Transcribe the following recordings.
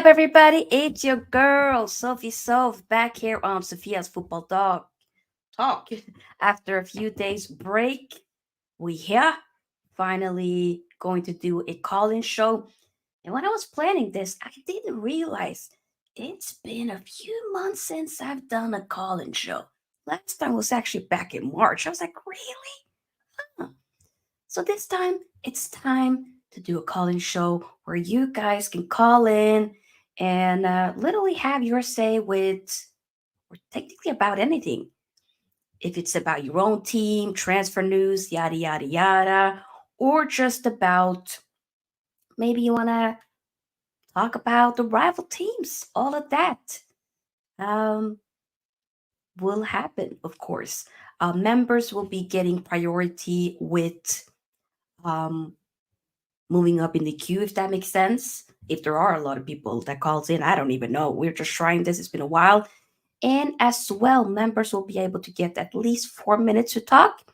up, everybody? It's your girl, Sophie Soph, back here on Sofia's Football Dog Talk. After a few days break, we here, finally going to do a call-in show. And when I was planning this, I didn't realize it's been a few months since I've done a call-in show. Last time was actually back in March. I was like, really? Huh. So this time, it's time to do a call-in show where you guys can call in and literally have your say with, or technically about anything. If it's about your own team, transfer news, yada, yada, yada, or just about maybe you want to talk about the rival teams, all of that um, will happen, of course. Members will be getting priority with um, moving up in the queue, if that makes sense. If there are a lot of people that calls in, I don't even know. We're just trying this. It's been a while. And as well, members will be able to get at least 4 minutes to talk,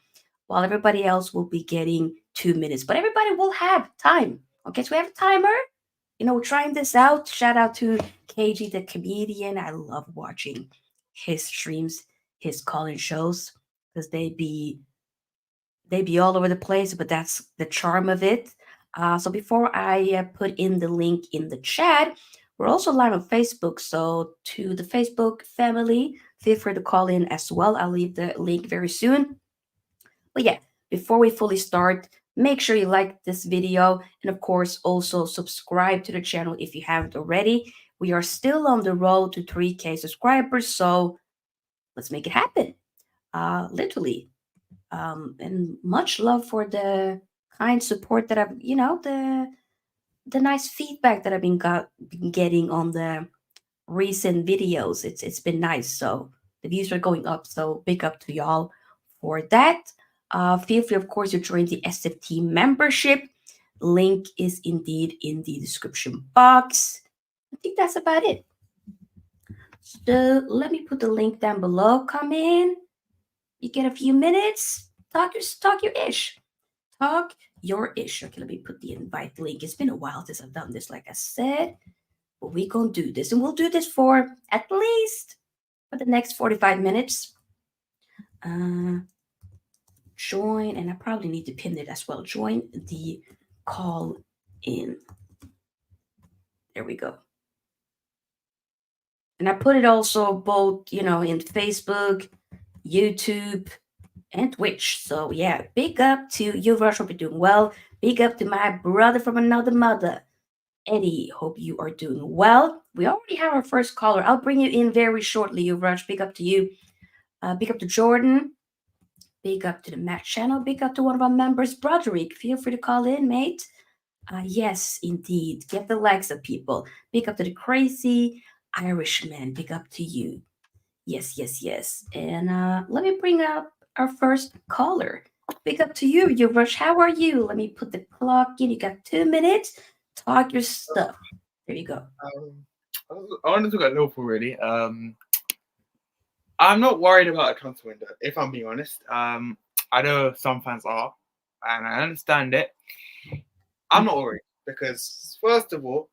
while everybody else will be getting 2 minutes. But everybody will have time. Okay, so we have a timer. We're trying this out. Shout out to KG the comedian. I love watching his streams, his call-in shows, because they be all over the place, but that's the charm of it. So before I put in the link in the chat, we're also live on Facebook. So to the Facebook family, feel free to call in as well. I'll leave the link very soon. But yeah, before we fully start, make sure you like this video and of course also subscribe to the channel if you haven't already. We are still on the road to 3K subscribers, so let's make it happen. Literally, and much love for the kind support that I've, the nice feedback that been getting on the recent videos. It's been nice. So the views are going up. So big up to y'all for that. Feel free, of course, to join the SFT membership. Link is indeed in the description box. I think that's about it. So let me put the link down below. Come in. You get a few minutes. Talk your ish. Talk your ish. Okay, let me put the invite link. It's been a while since I've done this, like I said. But we gonna do this. And we'll do this for at least for the next 45 minutes. Join, and I probably need to pin it as well. Join the call in. There we go. And I put it also both, in Facebook, YouTube, and Twitch. So yeah, big up to you, Rush. Hope you're doing well. Big up to my brother from another mother, Eddie. Hope you are doing well. We already have our first caller. I'll bring you in very shortly, you Rush. Big up to you. Big up to Jordan. Big up to the Match channel. Big up to one of our members, Broderick. Feel free to call in, mate. Yes, indeed. Get the likes up, people. Big up to the crazy Irishman. Big up to you. Yes, yes, yes. And let me bring up our first caller. Big up to you, you Rush. How are you? Let me put the clock in. You got 2 minutes. Talk your stuff. There you go. I want to talk about Liverpool really. I'm not worried about a transfer window, if I'm being honest. I know some fans are, and I understand it. I'm not worried because first of all,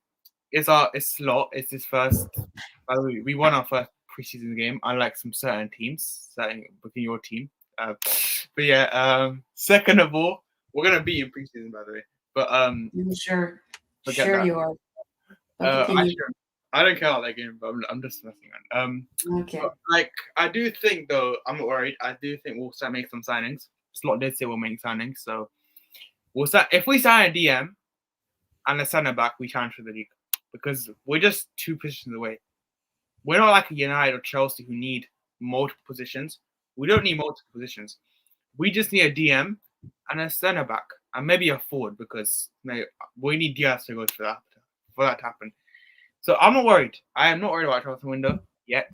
it's Slot. It's his first. By the way, we won our first preseason game, unlike some certain teams, within your team. But yeah. Second of all, we're gonna beat in preseason, by the way. But Sure, forget sure that. you are. I don't care about that game, but I'm just messing around. Okay. But, I do think though, I'm not worried. I do think we'll start making some signings. Slot did say we'll make signings, so we'll start. If we sign a DM and a centre back, we transfer the league because we're just 2 positions away. We're not like a United or Chelsea who need multiple positions. We don't need multiple positions. We just need a DM and a centre back and maybe a forward because we need Diaz to go for that to happen. So I'm not worried. I am not worried about transfer window yet,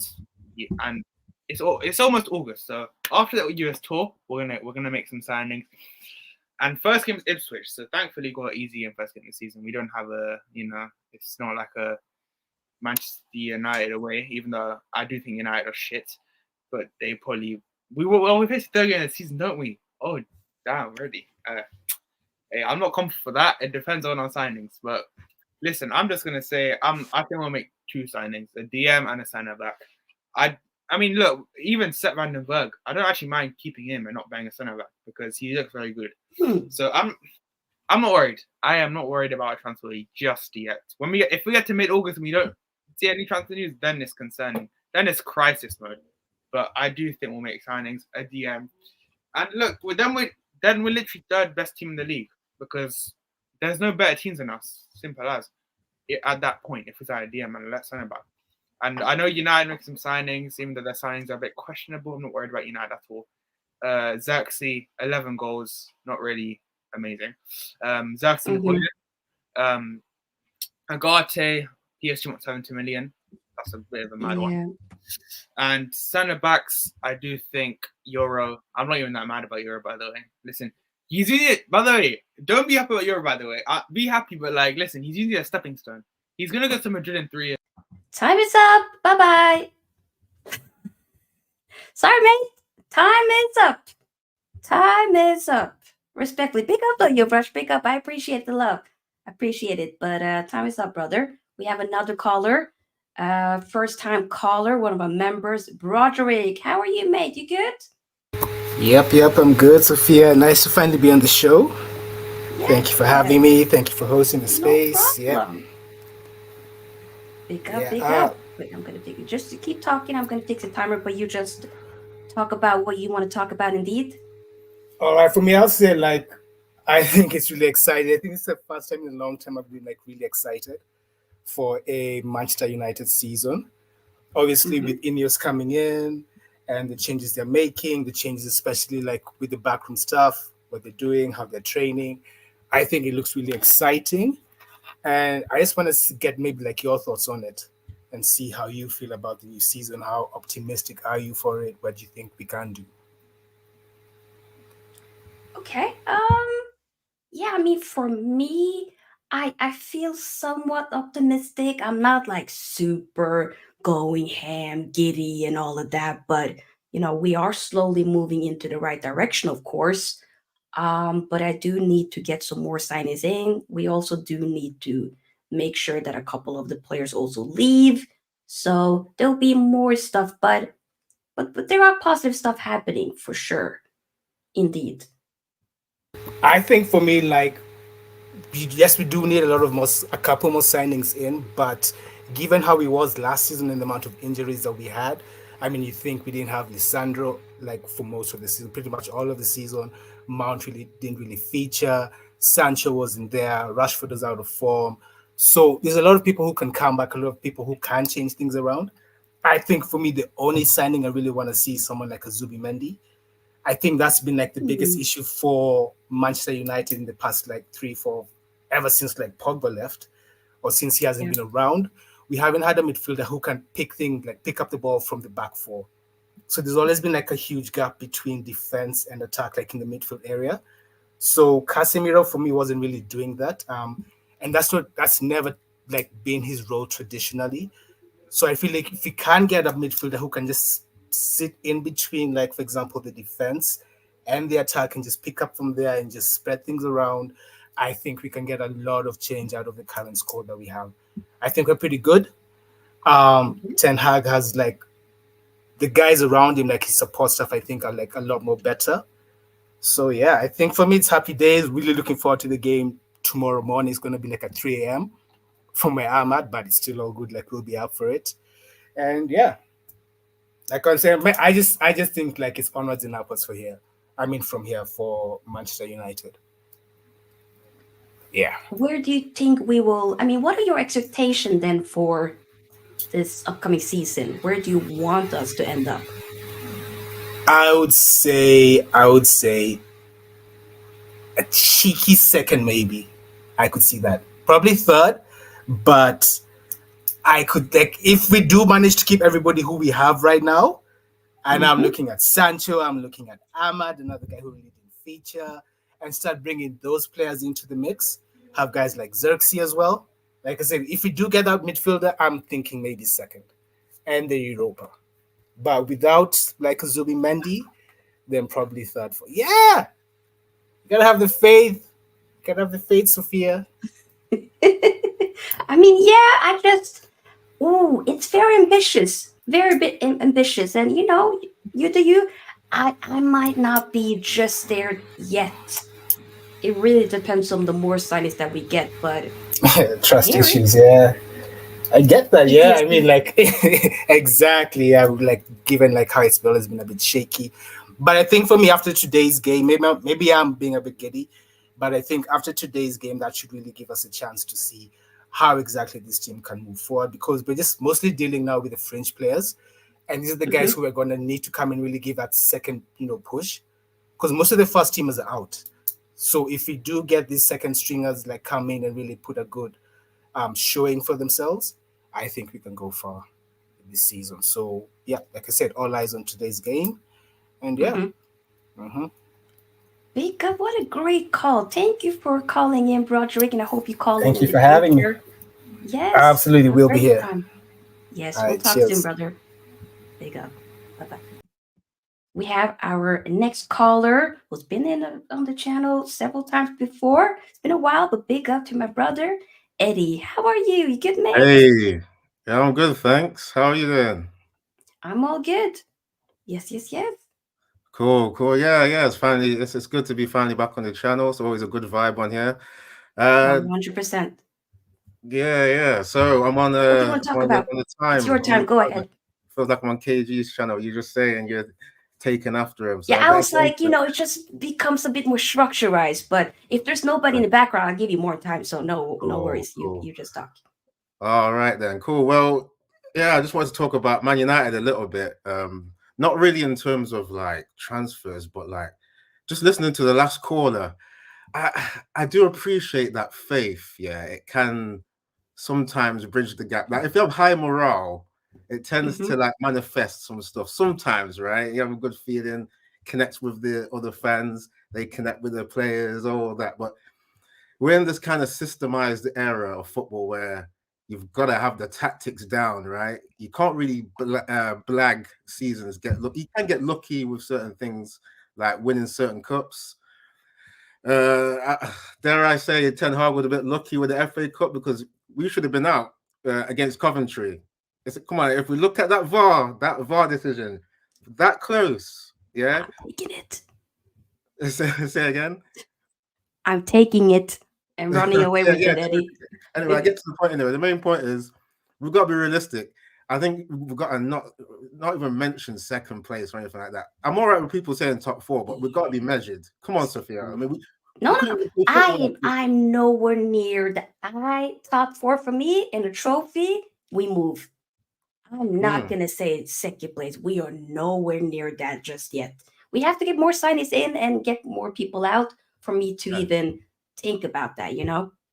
and it's almost August. So after the US tour, we're gonna make some signings. And first game is Ipswich, so thankfully got easy in first game of the season. We don't have it's not like a Manchester United away, even though I do think United are shit. But they probably we faced third game of the season, don't we? Oh damn, really? Hey, I'm not confident for that. It depends on our signings, but listen, I'm just gonna say I think we'll make two signings, a DM and a centre back. I mean, look, even Seth Vandenberg, I don't actually mind keeping him and not buying a centre back because he looks very good. So I'm not worried. I am not worried about a transfer just yet. If we get to mid-August and we don't see any transfer news, then it's concerning. Then it's crisis mode. But I do think we'll make signings, a DM, and look, then we're literally third best team in the league because there's no better teams than us. Simple as. At that point, if we sign a DM and let's centre back. And I know United make some signings, even though their signings are a bit questionable. I'm not worried about United at all. Xerxes, 11 goals, not really amazing. Xerxes, Agate, PSG wants 70 million. That's a bit of a mad one. And centre backs, I do think Euro. I'm not even that mad about Euro, by the way. Listen, he's using it. By the way, don't be happy about Euro, by the way. Be happy, but like, listen, he's using it as a stepping stone. He's gonna go to Madrid in 3 years. Time is up. Bye bye. Sorry, mate. Time is up. Time is up. Respectfully, pick up though, you brush. Pick up. I appreciate the love. I appreciate it. But time is up, brother. We have another caller. First time caller, one of our members, Broderick. How are you, mate? You good? Yep, I'm good, Sofia. Nice to finally be on the show. Yeah. Thank you for having me. Thank you for hosting the space. No problem. Pick up. Wait, I'm gonna take it. Just to keep talking, I'm gonna take the timer, but you just talk about what you want to talk about indeed. All right, for me, I'll say I think it's really exciting. I think it's the first time in a long time I've been really excited for a Manchester United season. Obviously, with Ineos coming in and the changes they're making, the changes especially with the backroom stuff, what they're doing, how they're training. I think it looks really exciting. And I just want to get maybe your thoughts on it and see how you feel about the new season. How optimistic are you for it? What do you think we can do? Okay. Yeah, I mean, for me, I feel somewhat optimistic. I'm not super going ham, giddy, and all of that, but we are slowly moving into the right direction, of course. But I do need to get some more signings in. We also do need to make sure that a couple of the players also leave. So there'll be more stuff, but there are positive stuff happening for sure. Indeed. I think for me, yes, we do need a couple more signings in, but given how it was last season and the amount of injuries that we had, I mean, you think we didn't have Lisandro for most of the season, pretty much all of the season. Mount didn't really feature. Sancho wasn't there. Rashford was out of form. So there's a lot of people who can come back, a lot of people who can change things around. I think for me, the only signing I really want to see is someone like a Zubimendi. I think that's been the biggest issue for Manchester United in the past 3, 4, ever since Pogba left or since he hasn't been around. We haven't had a midfielder who can pick up the ball from the back four. So there's always been a huge gap between defense and attack, in the midfield area. So Casemiro for me wasn't really doing that, and that's never been his role traditionally. So I feel if we can get a midfielder who can just sit in between, for example, the defense and the attack and just pick up from there and just spread things around, I think we can get a lot of change out of the current squad that we have. I think we're pretty good. Ten Hag has the guys around him, his support staff, I think are a lot more better. So yeah, I think for me it's happy days. Really looking forward to the game tomorrow morning. It's going to be at 3 a.m. from where I'm at, but it's still all good. We'll be up for it. And yeah, I'm saying, I just think it's onwards and upwards for here. I mean, from here for Manchester United. Yeah. Where do you think we will? I mean, what are your expectations then for this upcoming season? Where do you want us to end up? I would say a cheeky second, maybe. I could see that. Probably third, but I could if we do manage to keep everybody who we have right now, and I'm looking at Sancho, I'm looking at Ahmad, another guy who really didn't feature, and start bringing those players into the mix. Have guys like Xerxes as well. Like I said, if we do get that midfielder, I'm thinking maybe second, and the Europa. But without a Zubimendi, then probably third. Yeah, you gotta have the faith. Sofia. I mean, yeah, I just, ooh, it's very ambitious, very bit ambitious, and you do you. I might not be just there yet. It really depends on the more signings that we get, but Trust there issues, is yeah. I get that, yeah. I mean, PTSD. like, exactly. I would like, given like how his spell has been a bit shaky, but I think for me after today's game, maybe I'm being a bit giddy, but I think after today's game, that should really give us a chance to see how exactly this team can move forward because we're just mostly dealing now with the French players, and these are the guys Hmm. who are going to need to come and really give that second, push because most of the first teamers are out. So if we do get these second stringers like come in and really put a good showing for themselves, I think we can go far this season. So yeah, like I said, all eyes on today's game, and yeah, Hmm. hmm Because what a great call! Thank you for calling in, Broderick, and I hope you call thank in you the for having me. future. Yes, Absolutely, most we'll be every here. time. Yes, All we'll right, talk soon, cheers. brother. Big up. Bye bye. We have our next caller who's been on the channel several times before. It's been a while, but big up to my brother, Eddie. How are you? You good, mate? Hey, yeah, I'm good, thanks. How are you doing? I'm all good. Yes, yes, yes. Cool, cool. Yeah. It's good to be finally back on the channel. It's always a good vibe on here. Uh, 100%. yeah. So I'm on What do you want to talk about? on the It's time. your I'm on time. the Go time. ahead. Feels like I'm on KG's channel. You're just saying you're taking after him. So Yeah, I I better was get into like, it. it just becomes a bit more structurized. But if there's nobody in the background, I'll give you more time. So no Cool, worries. You cool. you just talk. All right then, cool. Well, yeah, I just wanted to talk about Man United a little bit. Not really in terms of like transfers, but like just listening to the last caller. I do appreciate that faith. Yeah, it can sometimes bridge the gap. Like if you have high morale, it tends Hmm. to like manifest some stuff. Sometimes, right? You have a good feeling, connects with the other fans, they connect with the players, all that. But we're in this kind of systemized era of football where you've got to have the tactics down, right? You can't really blag seasons. You can get lucky with certain things like winning certain cups. Dare I say, Ten Hag was a bit lucky with the FA Cup because we should have been out against Coventry. Come on, if we look at that VAR decision, that close, yeah. I'm taking it. Say again. I'm taking it and running away with Yeah. it, Eddie. Anyway, I get to the point anyway. The main point is we've got to be realistic. I think we've got to not even mention second place or anything like that. I'm all right with people saying top four, but we've got to be measured. Come on, Sophia. I mean, No, we no, couldn't even play football I like this. I'm nowhere near the I top four for me in the trophy. We move. I'm not Mm, gonna say it's second place. We are nowhere near that just yet. We have to get more signings in and get more people out for me to yeah, even think about that.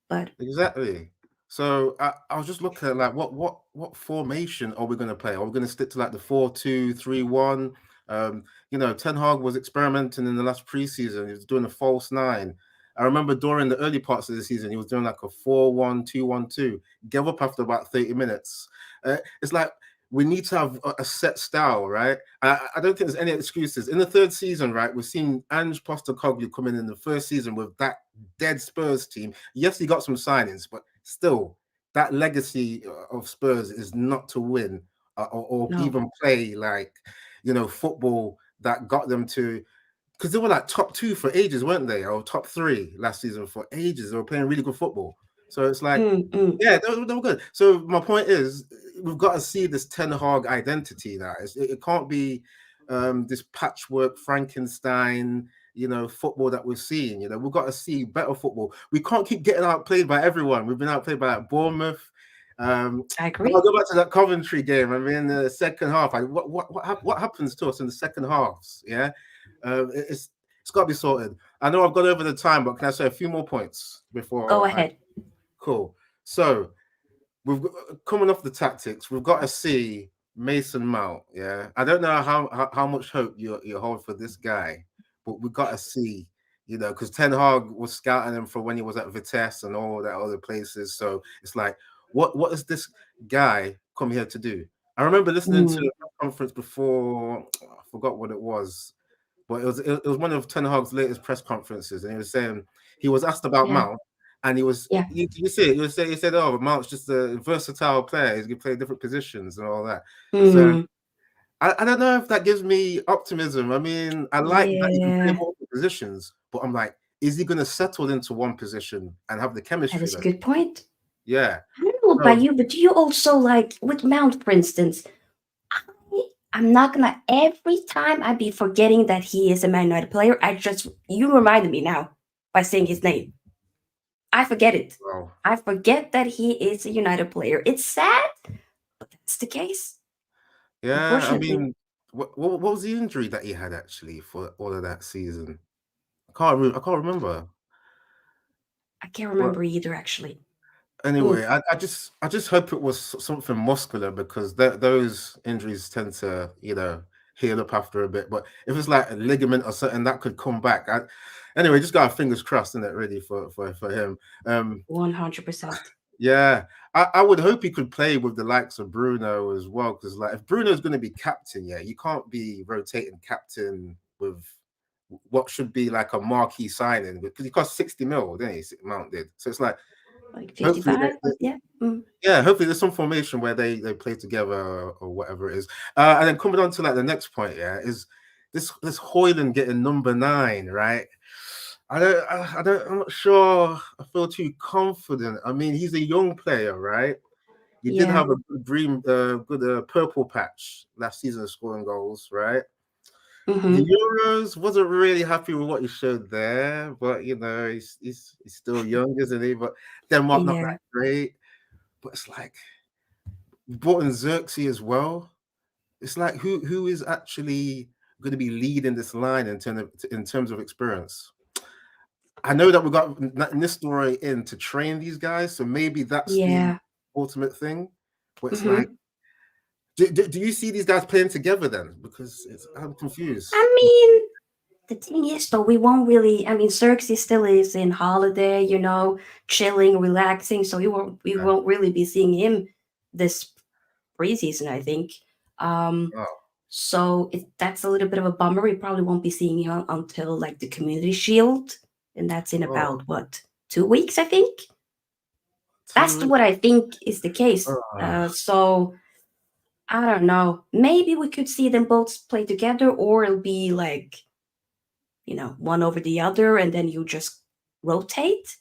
But exactly. So I was just looking at like what formation are we going to play? Are we going to stick to like the 4-2-3-1? Ten Hag was experimenting in the last preseason. He was doing a false nine. I remember during the early parts of the season, he was doing like a 4-1-2-1-2. Gave up after about 30 minutes. It's like we need to have a set style, right? I don't think there's any excuses. In the third season, right, we've seen Ange Postecoglou come in the first season with that dead Spurs team. Yes, he got some signings, but still, that legacy of Spurs is not to win or no. even play like, football that got them to, because they were like top two for ages, weren't they? Or top three last season for ages. They were playing really good football. So it's like, Mm. yeah, they were good. So my point is, we've got to see this Ten Hag identity now. It can't be this patchwork Frankenstein, football that we're seeing. We've got to see better football. We can't keep getting outplayed by everyone. We've been outplayed by like Bournemouth. I I'll agree. go back to that Coventry game. I mean, in the second half, what happens to us in the second halves? Yeah, it's got to be sorted. I know I've got over the time, but can I say a few more points Go before I? ahead. Cool. So we've got, coming off the tactics, we've got to see Mason Mount. Yeah, I don't know how much hope you hold for this guy, but we've got to see. Because Ten Hag was scouting him for when he was at Vitesse and all that other places. So it's like, what is this guy come here to do? I remember listening to Mm. a conference before. I forgot what it was, but it was one of Ten Hag's latest press conferences, and he was saying he was asked about Yeah. Mount, And he was, Yeah. you see it, you said, oh, Mount's just a versatile player. He can play different positions and all that. So Mhm. I don't know if that gives me optimism. I mean, I like that he can play Yeah, multiple positions, but I'm like, is he going to settle into one position and have the that chemistry is a that? good point. Yeah. I don't know about So, you, but do you also like with Mount, for instance? I'm not gonna every time I be forgetting that he is a Man United player. You reminded me now by saying his name. I forget it. well, I forget that he is a United player. It's sad, but that's the case. yeah. I Unfortunately, mean, what was the injury that he had actually for all of that season? I can't remember. I can't But remember either. Actually, anyway, oof. I just hope it was something muscular because those injuries tend to, heal up after a bit. But if it's like a ligament or something that could come back, anyway, just got our fingers crossed in it really for him. 100%. Yeah, I would hope he could play with the likes of Bruno as well because like if Bruno's going to be captain, yeah, you can't be rotating captain with what should be like a marquee signing because he cost 60 mil, didn't he? Mount did. So it's like Like hopefully 55, but yeah. Mm. yeah, hopefully there's some formation where they play together or whatever it is. And then coming on to like the next point, yeah, is this Hoyland getting number 9, right? I'm not sure. I feel too confident. I mean, he's a young player, right? He did Yeah. have a good purple patch last season, scoring goals, right? The Mm-hmm. Euros wasn't really happy with what he showed there, but he's still young, isn't he? But Denmark not that Yeah. great. But it's like brought in Xerxes as well. It's like who is actually going to be leading this line in terms of experience? I know that we got Nistelrooy in to train these guys, so maybe that's the Yeah. ultimate thing. But it's like, Mm-hmm. do you see these guys playing together then? Because I'm confused. I mean, the thing is, though, we won't really. I mean, Xerxes still is in holiday, chilling, relaxing. So we won't really be seeing him this preseason, I think. Um, Oh, so that's a little bit of a bummer. We probably won't be seeing him until like the Community Shield, and that's in oh, about what 2 weeks, I think. That's 2 weeks. what I think is the case. Oh, So I don't know. Maybe we could see them both play together, or it'll be like one over the other, and then you just rotate.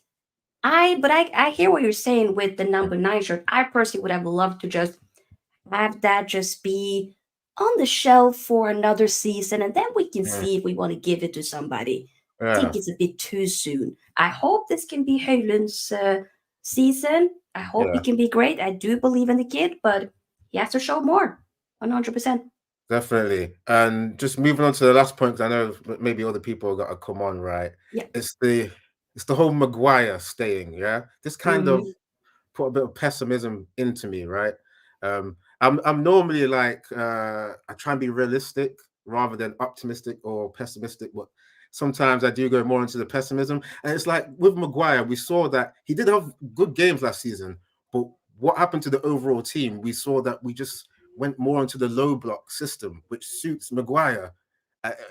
I hear what you're saying with the number 9 shirt. I personally would have loved to just have that just be on the shelf for another season, and then we can yeah, see if we want to give it to somebody. I yeah, think it's a bit too soon. I hope this can be Højlund's season. I hope he yeah. can be great. I do believe in the kid, but he has to show more. 100%. Definitely. And just moving on to the last point, because I know maybe other people got to come on, right? Yeah. It's the whole Maguire staying, yeah. This kind of Hmm. put a bit of pessimism into me, right? I'm normally like I try and be realistic rather than optimistic or pessimistic, but sometimes I do go more into the pessimism. And it's like with Maguire, we saw that he did have good games last season, but what happened to the overall team? We saw that we just went more into the low block system, which suits Maguire.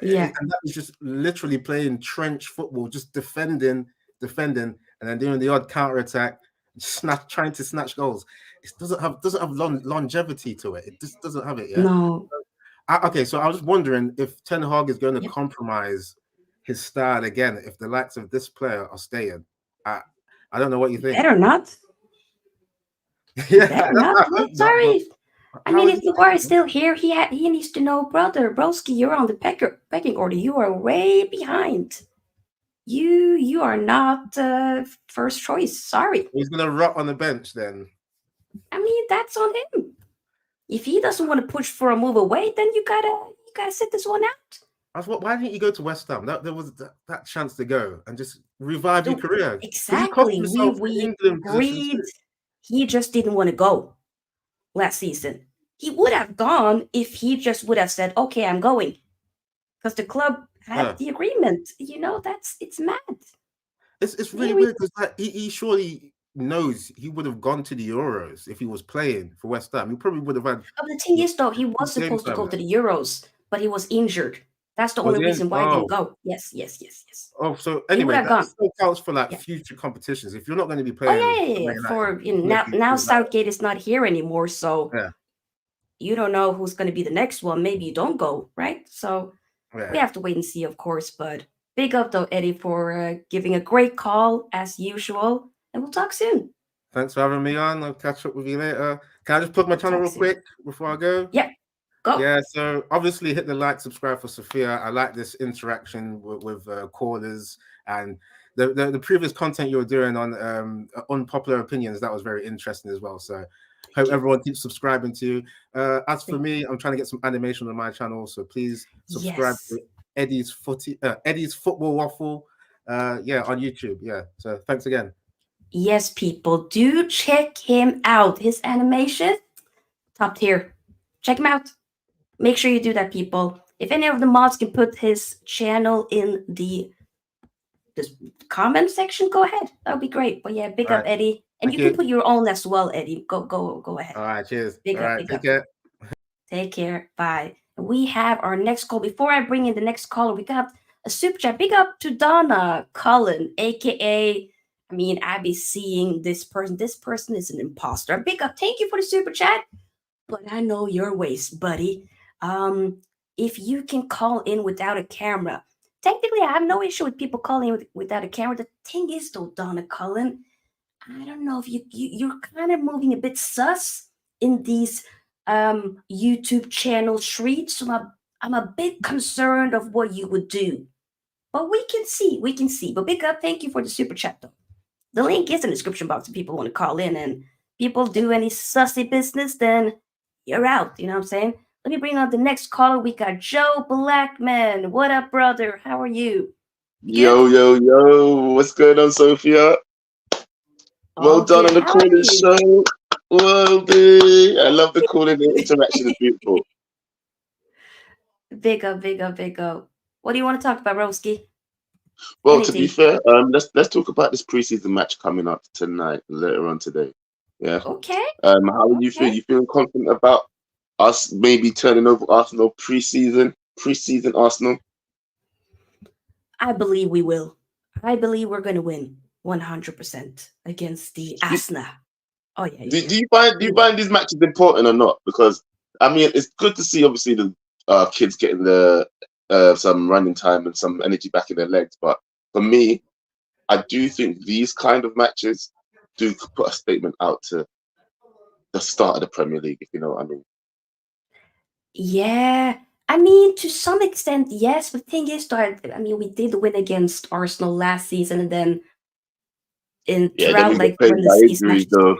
Yeah. And that was just literally playing trench football, just defending, and then doing the odd counter attack, trying to snatch goals. It doesn't have longevity to it. It just doesn't have it. Yeah. No. Okay, so I was wondering if Ten Hag is going to Yep. compromise his style again if the likes of this player are staying. I don't know what you think. Better not. Yeah, Better not. I I'm hope not. But sorry. I how mean, is if he Maguire is staying? still here, he needs to know, brother, broski, you're on the pecking order. You are way behind. You are not first choice. Sorry. He's going to rot on the bench then. I mean, that's on him. If he doesn't want to push for a move away, then you gotta sit this one out. Why didn't you go to West Ham? There was that chance to go and just revive your So career because he cost exactly, we himself we an England position agreed. too. He just didn't want to go last season. He would have gone if he just would have said, "Okay, I'm going," because the club had Yeah. the agreement. It's mad. It's really Very. weird because he surely knows he would have gone to the Euros if he was playing for West Ham. He probably would have had But the thing is, though, he was game supposed to time go to there. the Euros, but he was injured. That's the Was only he in? reason why I didn't Oh, go. Yes, yes, yes, yes. oh. So He would anyway, have that gone. still counts for like Yeah. future competitions. If you're not going to be Oh playing yeah, for yeah, Man yeah. United, For maybe now it matters. Southgate is not here anymore, so Yeah, you don't know who's going to be the next one. Maybe you don't go, right? So we yeah. have to wait and see, of course. But big up though, Eddie, for giving a great call as usual, and we'll talk soon. Thanks for having me on. I'll catch up with you later. Can I just plug my We'll channel talk real soon. quick before I go? Yep, go. Yeah, so obviously hit the like, subscribe for Sophia. I like this interaction with callers, and the previous content you were doing on unpopular opinions, that was very interesting as well. So hope everyone keeps subscribing to you. As for me, I'm trying to get some animation on my channel, so please subscribe Yes. to Eddie's Football Waffle. Yeah, on YouTube. Yeah. So thanks again. Yes, people, do check him out. His animation, top tier. Check him out. Make sure you do that, people. If any of the mods can put his channel in the comment section, go ahead. That would be great. But yeah, big All up, right. Eddie. And Thank you can you. put your own as well, Eddie. Go ahead. All right. Cheers. Big All up, right. big Take up. care. Take care. Bye. We have our next call. Before I bring in the next caller, we got a super chat. Big up to Donna Cullen, aka. I mean, I be seeing this person. This person is an imposter. Big up. Thank you for the super chat. But I know your ways, buddy. Um, if you can call in without a camera, technically, I have no issue with people calling in without a camera. The thing is, though, Donna Cullen, I don't know if you're kind of moving a bit sus in these YouTube channel streets. So I'm a bit concerned of what you would do. But we can see, we can see. But big up, thank you for the super chat though. The link is in the description box if people want to call in, and people do any sussy business, then you're out. You know what I'm saying? Let me bring on the next caller. We got Joe Blackman. What up, brother? How are you? You good? Yo, what's going on, Sofia? Well All done good. on the How are calling you? show. Roalty. I love the calling. The interaction is beautiful. Big up, big up, big up. What do you want to talk about, Roski? Well, to be Anything? fair, let's talk about this preseason match coming up tonight, later on today. Yeah. Okay, How do you feel? okay. You feeling confident about us maybe turning over Arsenal preseason Arsenal? I believe we will. I believe we're going to win 100% against the Do, Asna. Oh, yeah, yeah, do, yeah. do you find We will. these matches important or not? Because I mean, it's good to see obviously the kids getting the some running time and some energy back in their legs, but for me, I do think these kind of matches do put a statement out to the start of the Premier League, if you know what I mean. Yeah. I mean, to some extent, yes. But the thing is, though, I mean, we did win against Arsenal last season, and then Yeah, then throughout, we got like, when paid by these injuries matches. though.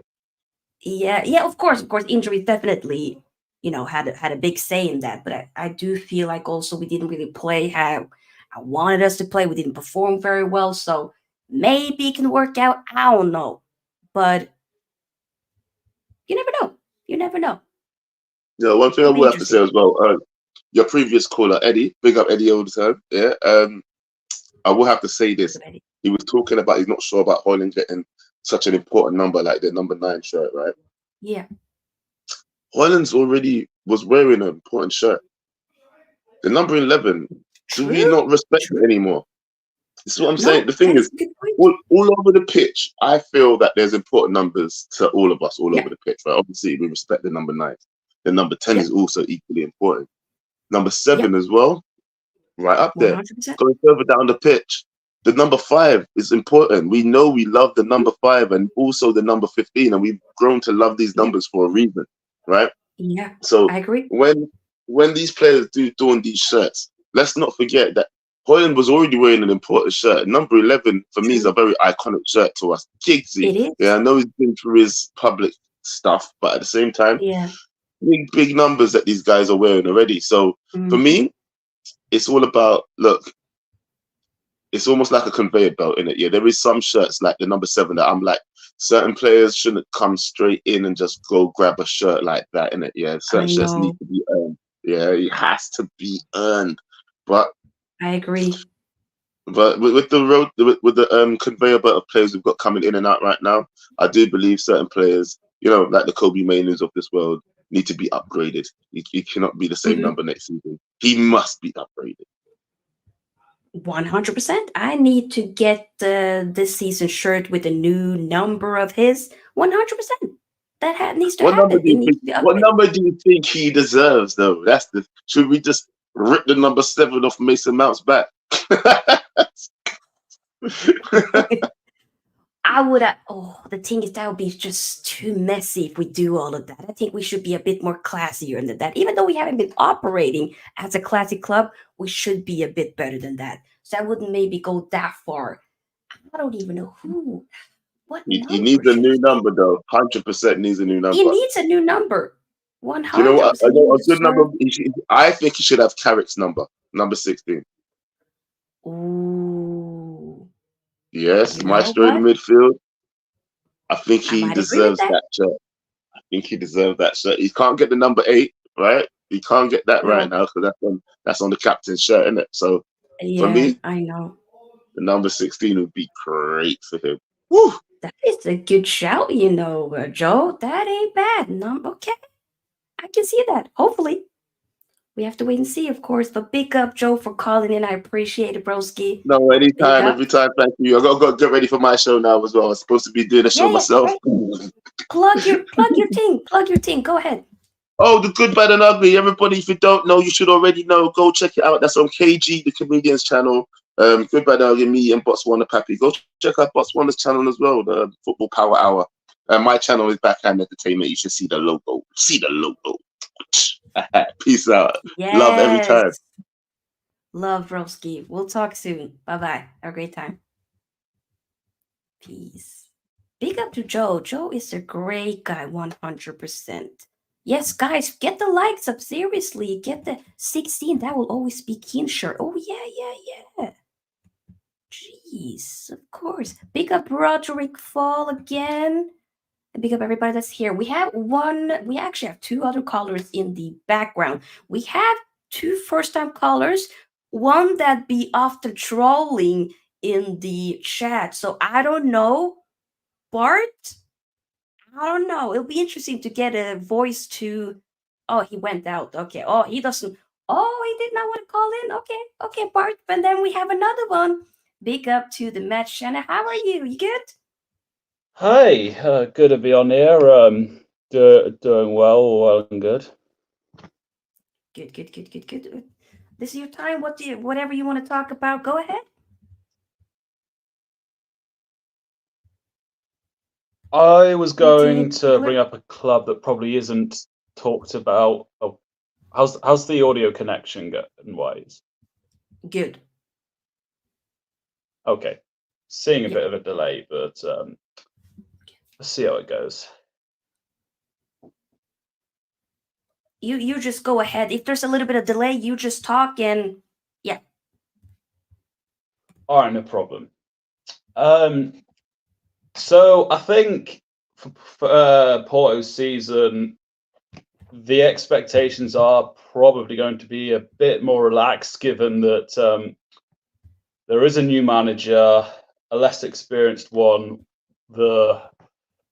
Yeah, yeah, of course, injuries definitely, had a big say in that. But I do feel like also we didn't really play how I wanted us to play. We didn't perform very well, so maybe it can work out. I don't know, but you never know. You never know. Yeah, one thing I It'll be will have to say interesting. as well, your previous caller, Eddie, big up Eddie all the time. Yeah. I will have to say this. Already. He was talking about he's not sure about Hoyland getting such an important number like the number 9 shirt, right? Yeah, Hoyland's already was wearing an important shirt. The number 11, do we true, not respect true. it anymore? This is what I'm saying. No, The thing that's is, a good point. all over the pitch, I feel that there's important numbers to all of us all Yeah, over the pitch, right? Obviously, we respect the number 9. The number 10 yeah, is also equally important. Number yeah, 7 as well, right up there. 100%. Going further down the pitch, the number 5 is important. We know we love the number 5 and also the number 15, and we've grown to love these Yeah, numbers for a reason, right? yeah, So I agree. when these players do don these shirts, let's not forget that Hoyland was already wearing an important shirt. Number 11 for me is True. a very iconic shirt to us. Giggsy, It yeah, is. I know he's been through his public stuff, but at the same time, Yeah. big numbers that these guys are wearing already. So for Hmm. me, it's all about look. It's almost like a conveyor belt in it. Yeah, there is some shirts like the number 7 that I'm like, certain players shouldn't come straight in and just go grab a shirt like that in it. Yeah, certain I shirts need know. to be earned. Yeah, it has to be earned. But I agree. with the road with the conveyor belt of players we've got coming in and out right now, I do believe certain players, like the Kobe Mainos of this world, need to be upgraded. He cannot be the same Hmm. number next season. He must be upgraded. 100%. I need to get this season shirt with a new number of his. 100%. That needs to What number happen. do It you needs think? to be What upgraded. number do you think he deserves, though? That's the. Should we just rip the number 7 off Mason Mount's back? I would. Oh, the thing is, that would be just too messy if we do all of that. I think we should be a bit more classier than that. Even though we haven't been operating as a classic club, we should be a bit better than that. So I wouldn't maybe go that far. I don't even know who. What He number needs a should new we get? number, though. 100% needs a new He number. needs a new number. Do you know what? I 100% know he a good number. deserves. I think he should have Carrick's number 16. Ooh, Yes, you know Maestro in what? the midfield. I think I he might agree with deserves that. that shirt. I think he deserves that shirt. He can't get the number 8, right? He can't get that right No, now because that's on the captain's shirt, isn't it? So for yeah, me, I know. the number 16 would be great for him. Woo! That is a good shout, Joe. That ain't bad. No, okay, I can see that. Hopefully, we have to wait and see, of course. But big up, Joe, for calling in. I appreciate it, broski. No, Big anytime, up. every time. Thank you. I got to get ready for my show now as well. I'm supposed to be doing a show Yeah, yeah, myself. right. Plug your team. Plug your team. Go ahead. Oh, the good, bad, and ugly. Everybody, if you don't know, you should already know. Go check it out. That's on KG, the comedian's channel. Good, bad, and ugly. Me and Botswana Pappy. Go check out Botswana's channel as well. The Football Power Hour. My channel is Backhand Entertainment. You should see the logo. See the logo. Peace out. Love every Yes. time. Love, broski. We'll talk soon. Bye bye. Have a great time. Peace. Big up to Joe. Joe is a great guy, 100%. Yes, guys, get the likes up. Seriously, get the 16. That will always be keen shirt. Oh, yeah. Jeez, of course. Big up Roderick Fall again. And big up everybody that's here. We actually have two other callers in the background. We have two first-time callers, one that be after trolling in the chat. So I don't know. Bart? I don't know. It'll be interesting to get a voice to. Oh, he went out. Okay. Oh, he doesn't. Oh, he did not want to call in. Okay, Bart. And then we have another one. Big up to the match, Shanna. How are you? You good? Hi, good to be on here. Doing well and good. Good. This is your time. Whatever you want to talk about, go ahead. I was going Anything to particular? bring up a club that probably isn't talked about. Oh, how's the audio connection going, wise? Good. Okay, seeing a Yeah. bit of a delay, but let's see how it goes. You just go ahead. If there's a little bit of delay, you just talk and yeah. All right, no problem. So I think for Porto's season, the expectations are probably going to be a bit more relaxed, given that there is a new manager, a less experienced one. The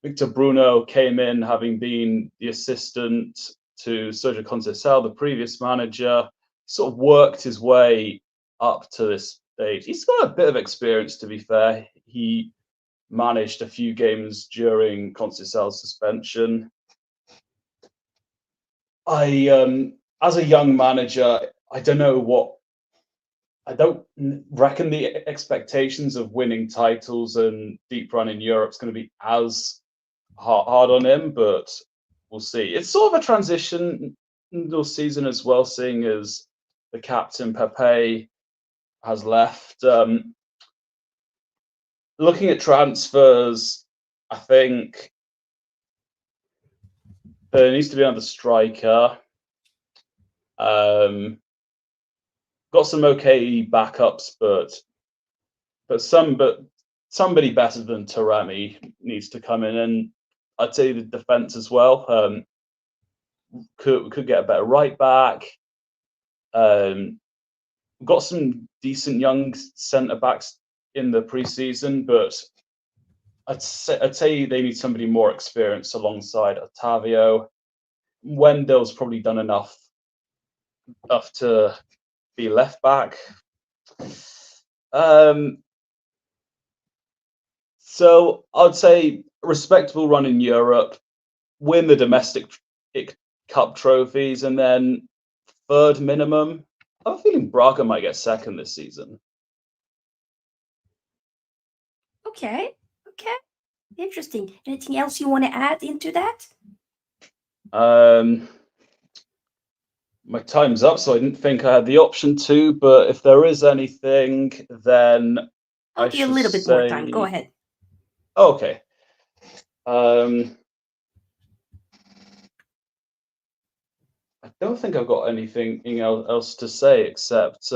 Victor Bruno came in having been the assistant to Sergio Conceição, the previous manager, sort of worked his way up to this stage. He's got a bit of experience, to be fair. He managed a few games during Conceição's suspension. As a young manager, I don't reckon the expectations of winning titles and deep run in Europe is going to be as hard on him, but we'll see. It's sort of a transitional season as well, seeing as the captain Pepe has left. Looking at transfers, I think there needs to be another striker. Got some okay backups, but somebody better than Taremi needs to come in, and I'd say the defense as well. Could get a better right back. Got some decent young centre backs in the preseason, but I'd say they need somebody more experienced alongside Otavio. Wendell's probably done enough to be left back. Um, so I'd say respectable run in Europe, win the domestic cup trophies, and then third minimum. I have a feeling Braga might get second this season. Okay. Interesting. Anything else you want to add into that? My time's up, so I didn't think I had the option to. But if there is anything, then I'll I give you a should little bit more time. Go say. ahead. Okay. I don't think I've got anything else to say except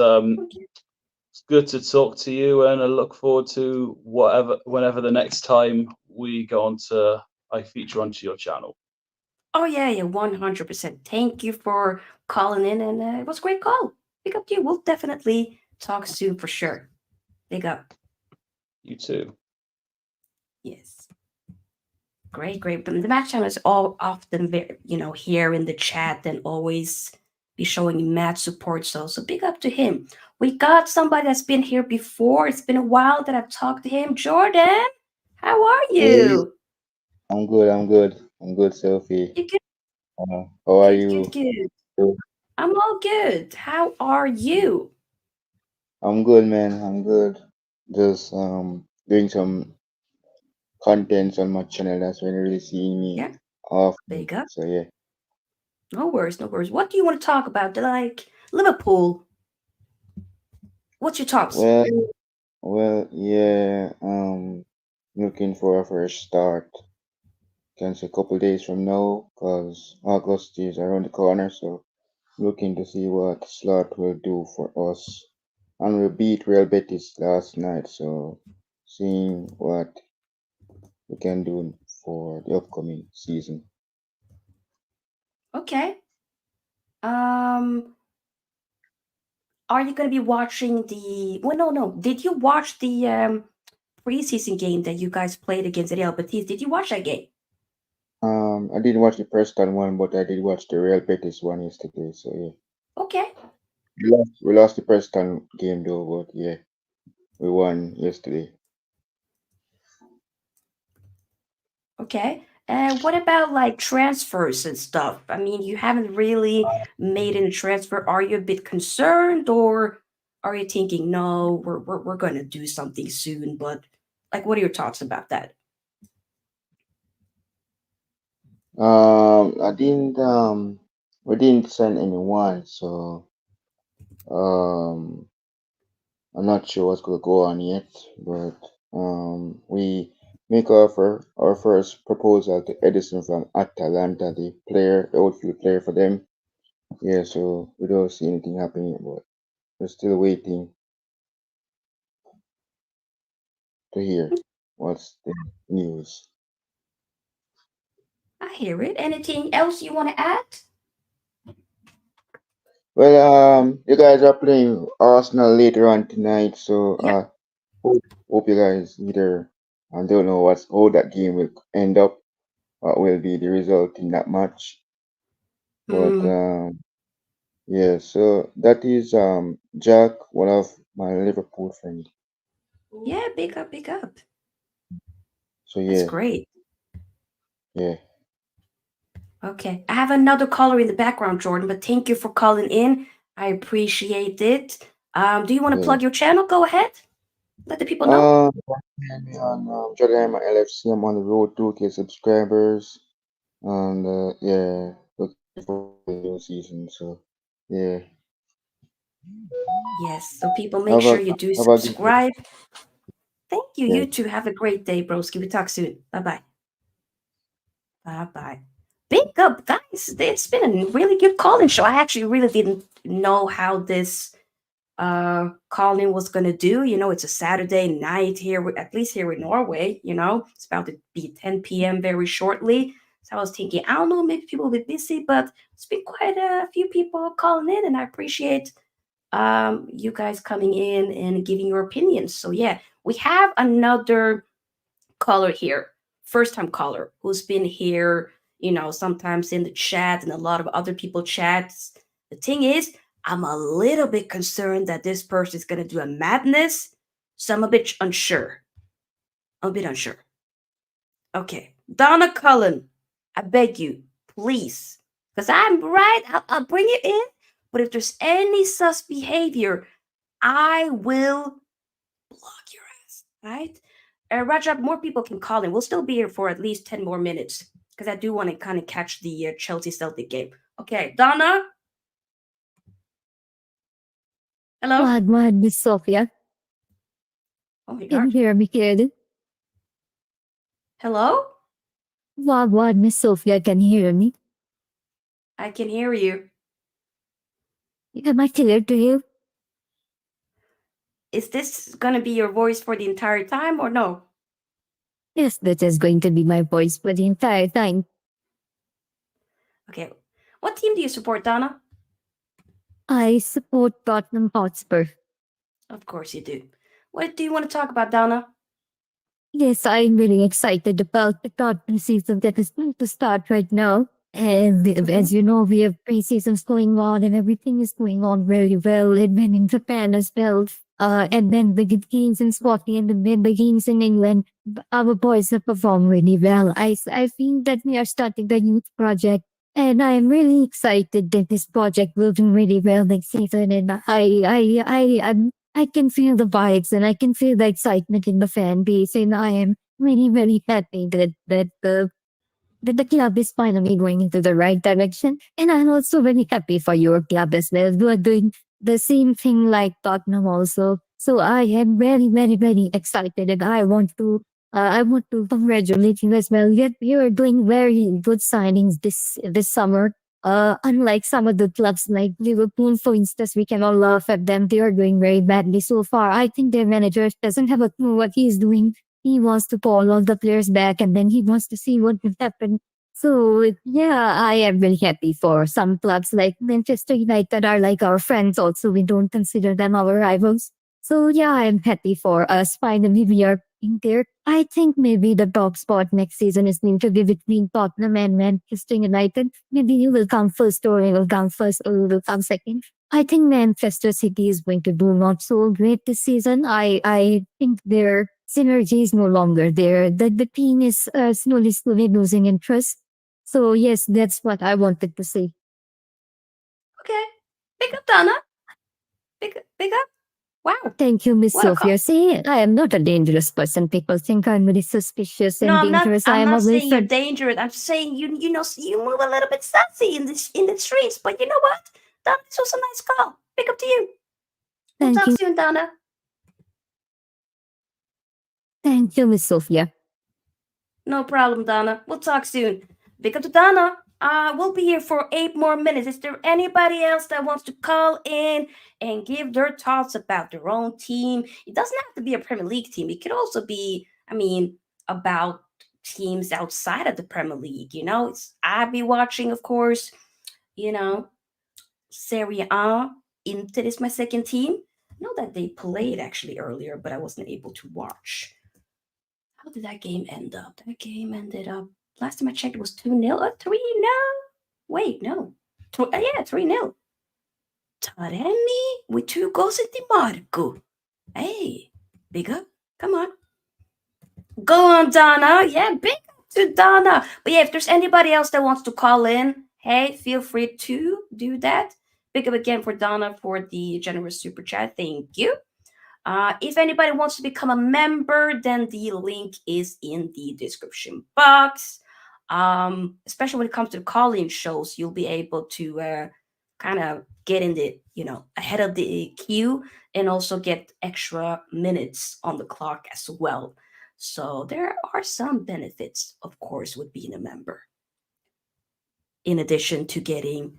it's good to talk to you, and I look forward to whenever the next time we go on to I feature onto your channel. Oh yeah, 100%. Thank you for calling in, and it was a great call. Big up to you. We'll definitely talk soon for sure. Big up. You too. Yes. Great. But the match channel is all often very, here in the chat and always be showing you mad support. So big up to him. We got somebody that's been here before. It's been a while that I've talked to him. Jordan, how are Hey, you? I'm good. I'm good, Sophie. You good? How are Good. you? I'm all good. How are you? I'm good, man. I'm good. Just doing some contents on my channel. That's when you really see me Yeah, often. big up. So yeah. No worries. What do you want to talk about? Like Liverpool. What's your thoughts? Well, yeah. Looking for a fresh start. Can say a couple days from now, cause August is around the corner. So looking to see what Slot will do for us. And we beat Real Betis last night, so seeing what we can do for the upcoming season. Okay. Are you going to be watching the? Well, no. Did you watch the preseason game that you guys played against Real Betis? Did you watch that game? I didn't watch the Preston one, but I did watch the Real Betis one yesterday. So yeah, Okay. we lost the Preston game though, but yeah, we won yesterday. Okay. And what about like transfers and stuff? I mean, you haven't really made any transfer. Are you a bit concerned, or are you thinking, no, we're going to do something soon? But like, what are your thoughts about that? I didn't we didn't sign anyone, so um I'm not sure what's gonna go on yet, but we make our first proposal to Edison from Atalanta, the outfield player for them. Yeah, so we don't see anything happening, but we're still waiting to hear what's the news. I hear it. Anything else you want to add? Well, you guys are playing Arsenal later on tonight, so Yeah. hope you guys either I don't know how that game will end up, what will be the result in that match. But Mm, yeah, so that is Jack, one of my Liverpool friends. yeah, big up. So That's yeah, great. yeah. Okay. I have another caller in the background, Jordan, but thank you for calling in. I appreciate it. Do you want to Yeah. plug your channel? Go ahead. Let the people know. Find me on Jordan LFC. I'm on the road to 2K subscribers, and yeah, looking for the new season. So yeah, Yes. So people make sure you do have a good day. subscribe. Thank you. Yeah. You too. Have a great day, broski. We talk soon. Bye-bye. Bye-bye. Big up, guys. It's been a really good calling show. I actually really didn't know how this calling was gonna do. It's a Saturday night here, at least here in Norway. It's about to be 10 p.m. very shortly. So I was thinking, I don't know, maybe people will be busy, but it's been quite a few people calling in, and I appreciate you guys coming in and giving your opinions. So yeah, we have another caller here, first time caller who's been here, sometimes in the chat and a lot of other people chats. The thing is, I'm a little bit concerned that this person is going to do a madness. So I'm a bit unsure. I'm a bit unsure. Okay. Donna Cullen, I beg you, please. Because I'm right, I'll bring it in. But if there's any sus behavior, I will block your ass. Right? Rajab, more people can call in. We'll still be here for at least 10 more minutes. Because I do want to kind of catch the Chelsea Celtic game. Okay, Donna? Hello? What, Miss Sofia? Oh my Can you god. hear me, kid? Hello? What, Miss Sofia? Can you hear me? I can hear you. Am I clear to you? Is this going to be your voice for the entire time or no? Yes, that is going to be my voice for the entire time. Okay. What team do you support, Donna? I support Tottenham Hotspur. Of course you do. What do you want to talk about, Donna? Yes, I'm really excited about the Tottenham season that is going to start right now. And as you know, we have pre-seasons going on and everything is going on very well. And then in Japan as well. And then the games in Scotland and then the games in England, our boys have performed really well. I feel that we are starting the youth project. And I am really excited that this project will do really well next season. And I can feel the vibes and I can feel the excitement in the fan base, and I am really, really happy that the club is finally going into the right direction. And I'm also very happy for your club as well. You are doing the same thing like Tottenham also. So I am very, very, very excited, and I want to congratulate you as well. You are doing very good signings this summer. Unlike some of the clubs like Liverpool, for instance, we can all laugh at them. They are doing very badly so far. I think their manager doesn't have a clue what he's doing. He wants to call all the players back and then he wants to see what will happen. So yeah, I am really happy for some clubs like Manchester United are like our friends also. We don't consider them our rivals. So yeah, I'm happy for us. Finally, we are in there. I think maybe the top spot next season is going to be between Tottenham and Manchester United. Maybe you will come first or you will come first or you will come second. I think Manchester City is going to do not so great this season. I think their synergy is no longer there. The team is slowly losing interest. So yes, that's what I wanted to say. Okay. Big up, Donna. Big up. Wow. Thank you, Miss What a Sophia. See, I am not a dangerous person. People think I'm really suspicious No, and I'm not. dangerous. I I'm am a not very saying you're friend. dangerous. I'm saying you know you move a little bit sassy in the streets. But you know what? Donna, this was a nice call. Big up to you. We'll Thank talk you. soon, Donna. Thank you, Miss Sophia. No problem, Donna. We'll talk soon. Big up to Donna. We'll be here for 8 more minutes. Is there anybody else that wants to call in and give their thoughts about their own team? It doesn't have to be a Premier League team. It could also be, about teams outside of the Premier League. You know, I'll be watching, of course, you know, Serie A. Inter is my second team. I know that they played actually earlier, but I wasn't able to watch. How did that game end up? That game ended up, last time I checked, it was 2-0. 3-0? Wait, no. 3-0. Taremi with 2 goals in Di Marco. Hey, big up. Come on. Go on, Donna. Yeah, big up to Donna. But yeah, if there's anybody else that wants to call in, hey, feel free to do that. Big up again for Donna for the generous super chat. Thank you. If anybody wants to become a member, then the link is in the description box. Especially when it comes to the call-in shows, you'll be able to kind of get in the, ahead of the queue and also get extra minutes on the clock as well. So there are some benefits, of course, with being a member. In addition to getting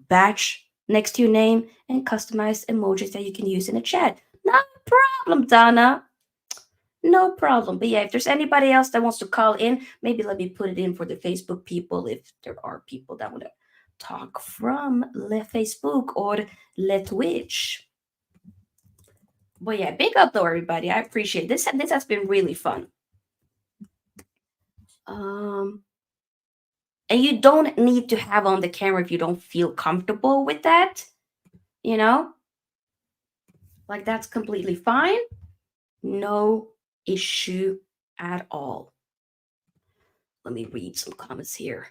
badge next to your name and customized emojis that you can use in the chat. No problem, Donna. No problem. But yeah, if there's anybody else that wants to call in, maybe let me put it in for the Facebook people if there are people that want to talk from Le Facebook or Le Twitch. But yeah, big up though, everybody. I appreciate it. This has been really fun. And you don't need to have on the camera if you don't feel comfortable with that. Like that's completely fine. No issue at all. Let me read some comments here.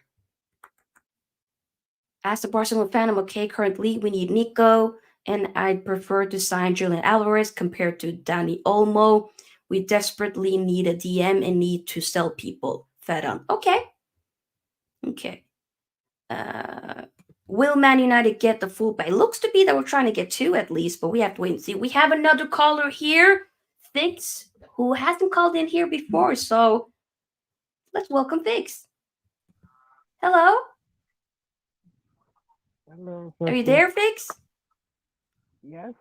As a Barcelona fan, I'm okay. Currently, we need Nico, and I'd prefer to sign Julian Alvarez compared to Dani Olmo. We desperately need a DM and need to sell people. Fed on. Okay. Okay. Will Man United get the fullback? It looks to be that we're trying to get two at least, but we have to wait and see. We have another caller here, Fix, who hasn't called in here before, so let's welcome Fix. Hello? Hello, Are you Sophie. there, Fix? Yes,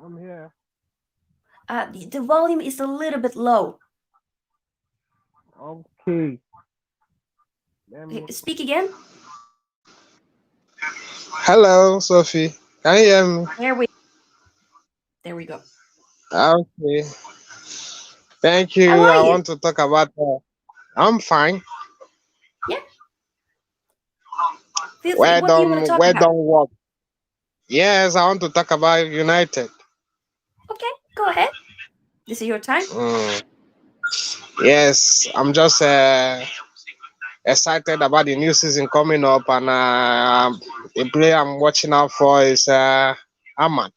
I'm here. The volume is a little bit low. Okay. Speak again. Hello, Sophie. Can you hear me? There we go. Okay. Thank How you. are I you? want to talk about. I'm fine. Yeah. Feel free. What do you want to talk Well about? done work. Yes, I want to talk about United. Okay, go ahead. This is your time. Yes, I'm just excited about the new season coming up, and the player I'm watching out for is Ahmad.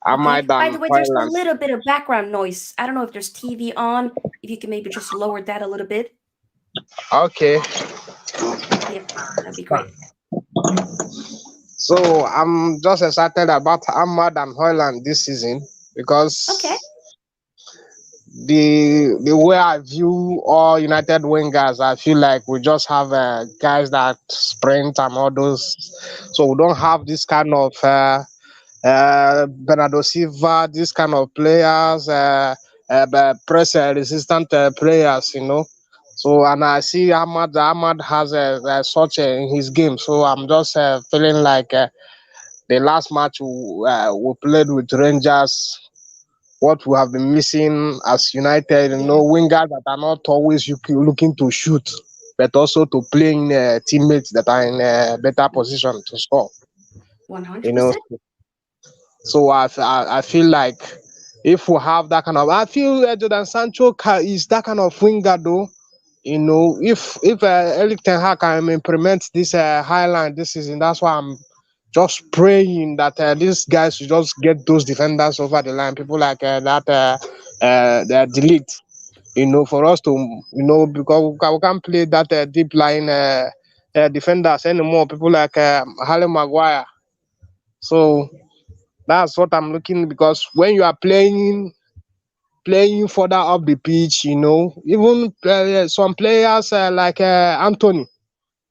Okay. By the And way, there's a Hoyland. little bit of background noise. I don't know if there's TV on. If you can maybe just lower that a little bit. Okay. Yeah, that'd be great. So I'm just excited about Ahmad and Hoyland this season because Okay. the way I view all United wingers, I feel like we just have guys that sprint and all those. So we don't have this kind of Bernardo Silva, this kind of players, press resistant players, you know. So and I see Ahmad has such in his game. So I'm just feeling like the last match we played with Rangers, what we have been missing as United, you know, wingers that are not always looking to shoot, but also to playing teammates that are in a better position to score. 100%. You know, so I feel like if we have that kind of, I feel Jordan Sancho is that kind of winger though. You know, if Eric Ten Hag can implement this highline this season, that's why I'm just praying that these guys should just get those defenders over the line. People like that delete, you know, for us to, you know, because we can't play that deep line defenders anymore. People like Harry Maguire. So that's what I'm looking, because when you are playing further up the pitch, you know, even some players like Anthony,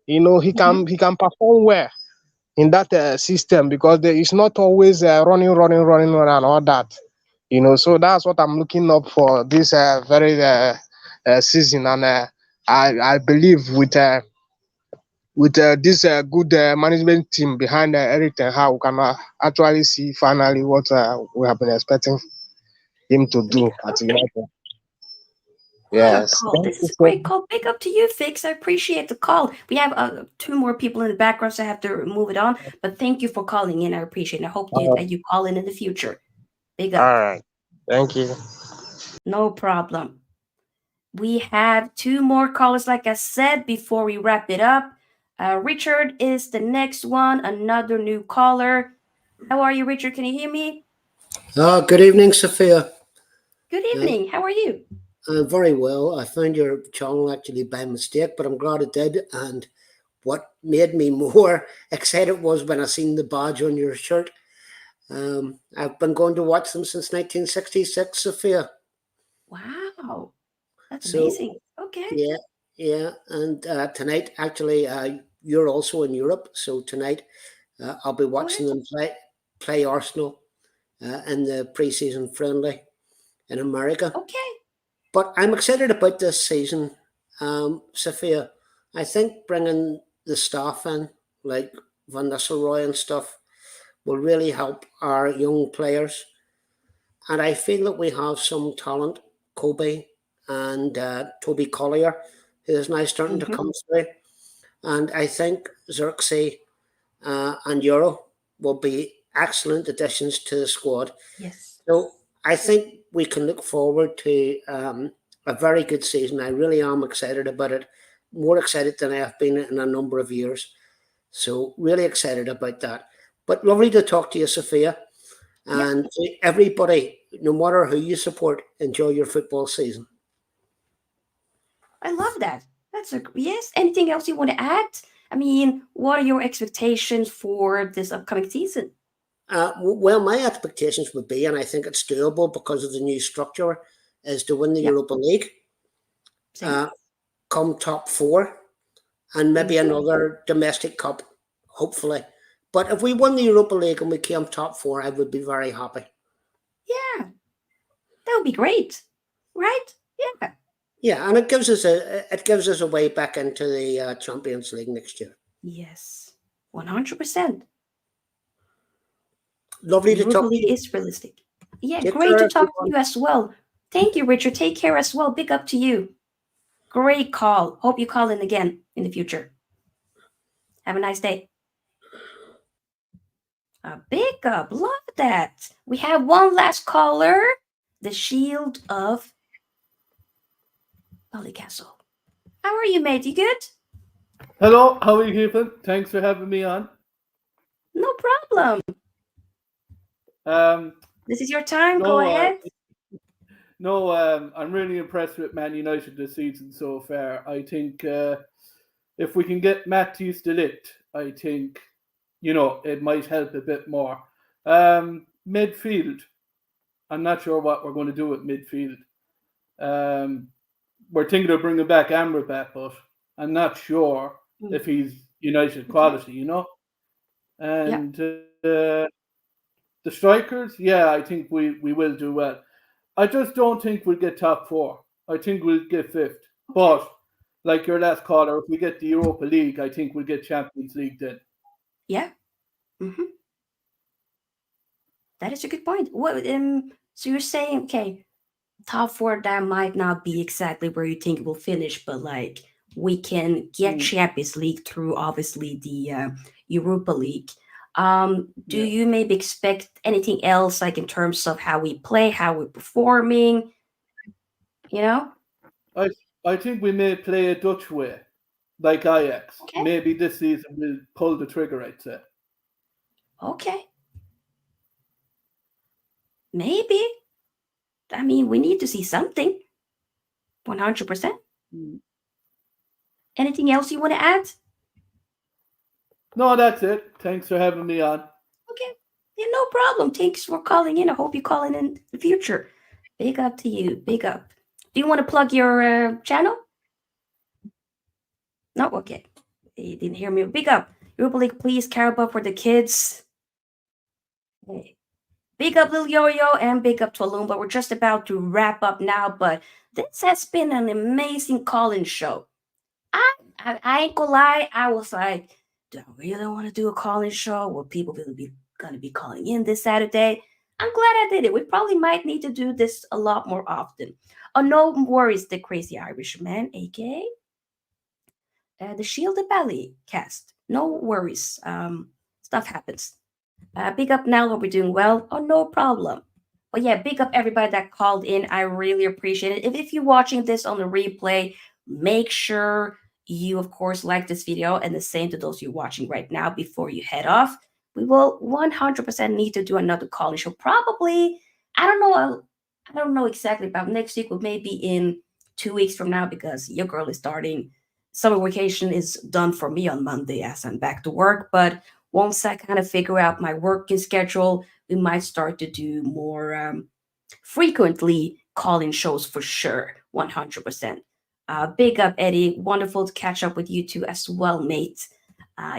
you know, he can perform well in that system, because there is not always running and all that, you know. So that's what I'm looking up for this very season, and I believe with this good management team behind Eric Ten Hag, we can actually see finally what we have been expecting him to do at United. Yes. Call. This is a great call. Big up to you, Fix. I appreciate the call. We have two more people in the background, so I have to move it on. But thank you for calling in. I appreciate it. I hope you call in the future. Big up. All right. Thank you. No problem. We have two more callers, like I said, before we wrap it up. Richard is the next one, another new caller. How are you, Richard? Can you hear me? Good evening, Sophia. Good evening. How are you? Very well. I found your channel actually by mistake, but I'm glad it did. And what made me more excited was when I seen the badge on your shirt. I've been going to watch them since 1966, Sophia. Wow. That's amazing. Okay. Yeah. And tonight, actually, you're also in Europe. So tonight, I'll be watching them play Arsenal in the pre-season friendly in America. Okay. But I'm excited about this season, Sophia. I think bringing the staff in, like Van Nistelrooy and stuff, will really help our young players. And I feel that we have some talent, Kobe and Toby Collier, who is now starting to come through. And I think Xerxes and Euro will be excellent additions to the squad. Yes. So I think we can look forward to a very good season. I really am excited about it, more excited than I have been in a number of years. So really excited about that. But lovely to talk to you, Sophia. Yeah, And to everybody, no matter who you support, enjoy your football season. I love that. That's a yes. Anything else you want to add? I mean, what are your expectations for this upcoming season? Well, my expectations would be, and I think it's doable because of the new structure, is to win the Yeah, Europa League, same. uh, come top four, and maybe Hmm. another domestic cup, hopefully. But if we won the Europa League and we came top four, I would be very happy. Yeah, that would be great, right? Yeah. Yeah, and it gives us a way back into the Champions League next year. Yes, 100%. Lovely The to Europa talk to League you. is realistic. Yeah, Take great care, to talk to everyone. you as well. Thank you, Richard. Take care as well. Big up to you. Great call. Hope you call in again in the future. Have a nice day. A big up. Love that. We have one last caller. The Shield of Castle. How are you, mate? You good? Hello, how are you keeping? Thanks for having me on. No problem. Um, This is your time. Go no, ahead. I'm really impressed with Man United this season so far. I think if we can get Matthews Delict, I think it might help a bit more. Midfield, I'm not sure what we're going to do with midfield. Um, we're thinking of bringing back Amrabat, but I'm not sure if he's United quality. Yeah. And the strikers, yeah, I think we will do well. I just don't think we'll get top four. I think we'll get fifth. But like your last caller, if we get the Europa League, I think we'll get Champions League then. Yeah. Mm-hmm. That is a good point. What? So you're saying, okay, top four that might not be exactly where you think it will finish, but like we can get Champions League through obviously the Europa League. Do Yeah. you maybe expect anything else, like in terms of how we play, how we're performing? You know? I think we may play a Dutch way, like Ajax. Okay. Maybe this season we'll pull the trigger, I'd say. Okay. Maybe. I mean, we need to see something. 100%. Anything else you want to add? No, that's it. Thanks for having me on. Okay. Yeah, no problem. Thanks for calling in. I hope you call in the future. Big up to you. Big up. Do you want to plug your channel? No? Okay. You didn't hear me. Big up. Europa League, please. Carabao for the kids. Hey. Big up Lil Yo-Yo and big up to Alumba. We're just about to wrap up now, but this has been an amazing call-in show. I ain't gonna lie. I was like, do I really want to do a call-in show where people will be gonna be calling in this Saturday? I'm glad I did it. We probably might need to do this a lot more often. Oh, no worries, the crazy Irishman, aka the Shielded Belly cast. No worries. Stuff happens. Big up now, hope we're doing well. Oh, no problem. But yeah, big up everybody that called in. I really appreciate it. If you're watching this on the replay, make sure you, of course, like this video, and the same to those you're watching right now before you head off. We will 100% need to do another call-in show. Probably, I don't know exactly about next week, but maybe in 2 weeks from now, because your girl is starting. Summer vacation is done for me on Monday as I'm back to work. But once I kind of figure out my working schedule, we might start to do more frequently call-in shows for sure, 100%. Big up, Eddie. Wonderful to catch up with you too as well, mate.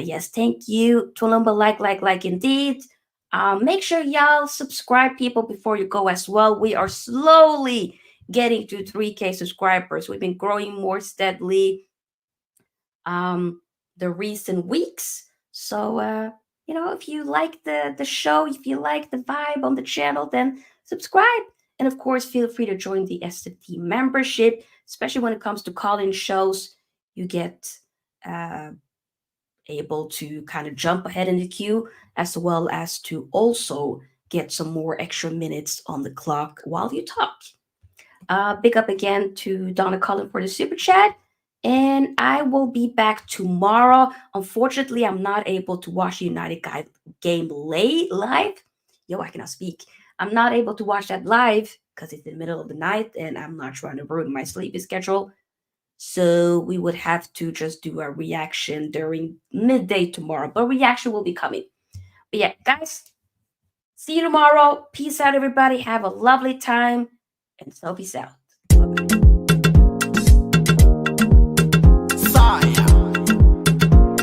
Yes, thank you. Tulumba, like indeed. Make sure y'all subscribe, people, before you go as well. We are slowly getting to 3K subscribers. We've been growing more steadily the recent weeks. So, if you like the show, if you like the vibe on the channel, then subscribe. And of course, feel free to join the SFT membership, especially when it comes to call-in shows. You get able to kind of jump ahead in the queue, as well as to also get some more extra minutes on the clock while you talk. Big up again to Donna Cullen for the super chat. And I will be back tomorrow. Unfortunately, I'm not able to watch the United game live. Yo, I cannot speak. I'm not able to watch that live because it's in the middle of the night and I'm not trying to ruin my sleeping schedule. So we would have to just do a reaction during midday tomorrow. But reaction will be coming. But yeah, guys, see you tomorrow. Peace out, everybody. Have a lovely time. And so peace out.